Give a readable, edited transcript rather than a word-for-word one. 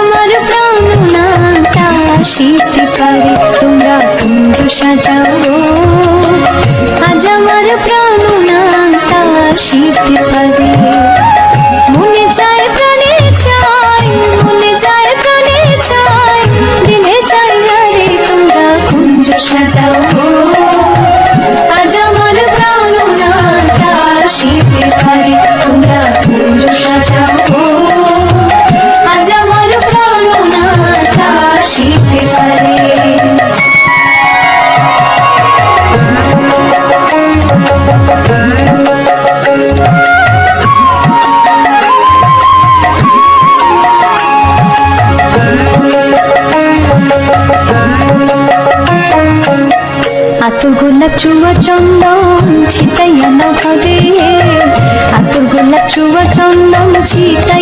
আমার প্রাণনাটা আসিতে পারে তোমরা কুঞ্জ সাজাও। আজ আমার প্রাণনাটা আসিতে পারে। মনে চায় প্রাণে চাই, মনে চায় প্রাণে চাই, দিলে চাই যারে তোমরা কুঞ্জ সাজাও। আজ আমার প্রাণনাটা আসিতে পারে তোমরা কুঞ্জ সাজাও। আজ আমার প্রাণনাটা আসিতে পারে। আতর গোলাপ চুয়া চন্দন ছিটাইয়া না ঘরে, আতর গোলাপ চুয়া চন্দন ছিটাই